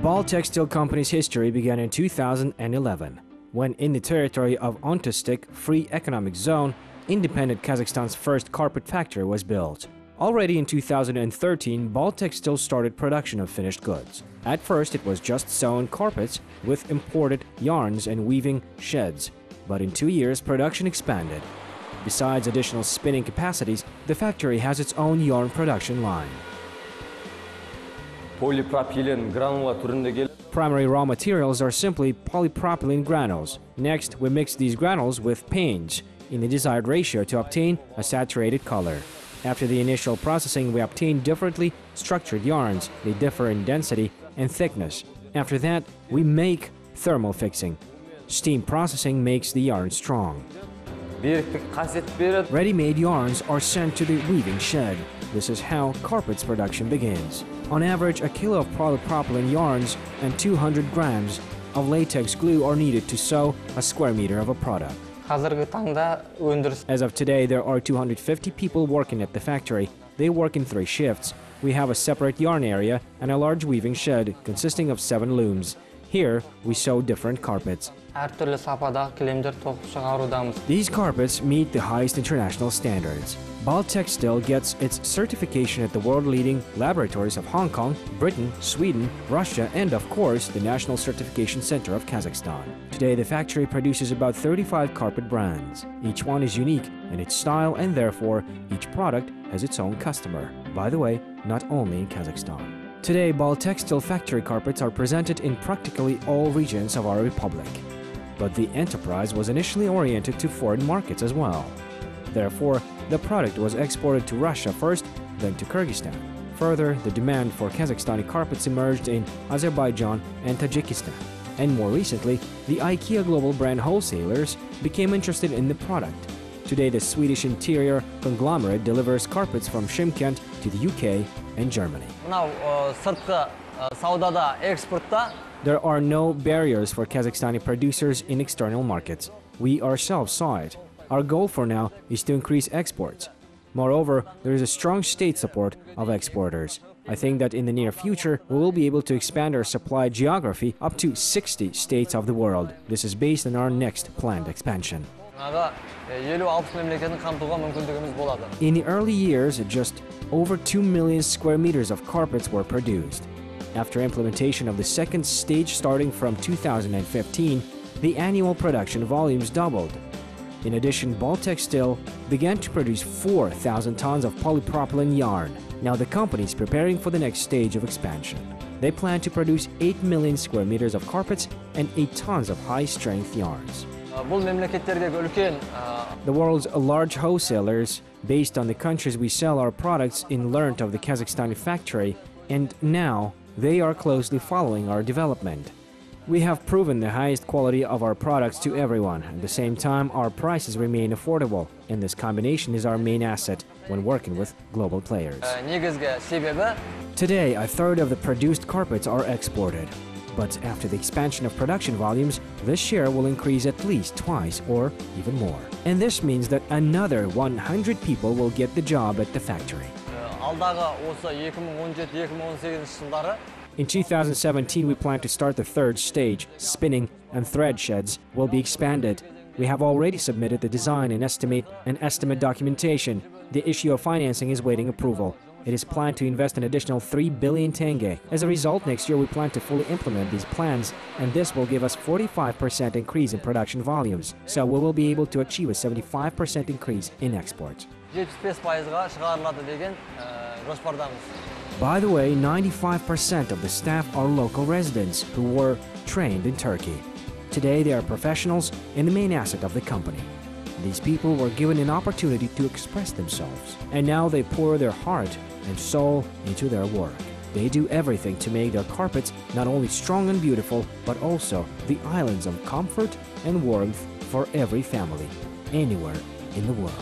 Ball Textile Company's history began in 2011, when in the territory of Ontastik Free Economic Zone, independent Kazakhstan's first carpet factory was built. Already in 2013, Ball Textile started production of finished goods. At first, it was just sewn carpets with imported yarns and weaving sheds. But in 2 years, production expanded. Besides additional spinning capacities, the factory has its own yarn production line. Primary raw materials are simply polypropylene granules. Next, we mix these granules with paints in the desired ratio to obtain a saturated color. After the initial processing, we obtain differently structured yarns. They differ in density and thickness. After that, we make thermal fixing. Steam processing makes the yarn strong. Ready-made yarns are sent to the weaving shed. This is how carpets production begins. On average, a kilo of polypropylene yarns and 200 grams of latex glue are needed to sew a square meter of a product. As of today, there are 250 people working at the factory. They work in 3 shifts. We have a separate yarn area and a large weaving shed consisting of 7 looms. Here, we sew different carpets. These carpets meet the highest international standards. Ball Textile gets its certification at the world-leading laboratories of Hong Kong, Britain, Sweden, Russia, and of course, the National Certification Center of Kazakhstan. Today, the factory produces about 35 carpet brands. Each one is unique in its style, and therefore, each product has its own customer. By the way, not only in Kazakhstan. Today, Ball Textile factory carpets are presented in practically all regions of our republic. But the enterprise was initially oriented to foreign markets as well. Therefore, the product was exported to Russia first, then to Kyrgyzstan. Further, the demand for Kazakhstani carpets emerged in Azerbaijan and Tajikistan. And more recently, the IKEA global brand wholesalers became interested in the product. Today, the Swedish interior conglomerate delivers carpets from Shymkent to the UK and Germany. There are no barriers for Kazakhstani producers in external markets. We ourselves saw it. Our goal for now is to increase exports. Moreover, there is a strong state support of exporters. I think that in the near future, we will be able to expand our supply geography up to 60 states of the world. This is based on our next planned expansion. In the early years, just over 2 million square meters of carpets were produced. After implementation of the second stage starting from 2015, the annual production volumes doubled. In addition, Ball Textile began to produce 4,000 tons of polypropylene yarn. Now the company is preparing for the next stage of expansion. They plan to produce 8 million square meters of carpets and 8 tons of high-strength yarns. The world's large wholesalers, based on the countries we sell our products in, learned of the Kazakhstani factory, and now they are closely following our development. We have proven the highest quality of our products to everyone. At the same time, our prices remain affordable, and this combination is our main asset when working with global players. Today, a third of the produced carpets are exported. But after the expansion of production volumes, this share will increase at least twice or even more. And this means that another 100 people will get the job at the factory. In 2017, we plan to start the third stage. Spinning and thread sheds will be expanded. We have already submitted the design and estimate documentation. The issue of financing is waiting approval. It is planned to invest an additional 3 billion tenge. As a result, next year we plan to fully implement these plans, and this will give us 45% increase in production volumes. So we will be able to achieve a 75% increase in exports. By the way, 95% of the staff are local residents who were trained in Turkey. Today they are professionals and the main asset of the company. These people were given an opportunity to express themselves, and now they pour their heart and soul into their work. They do everything to make their carpets not only strong and beautiful, but also the islands of comfort and warmth for every family, anywhere in the world.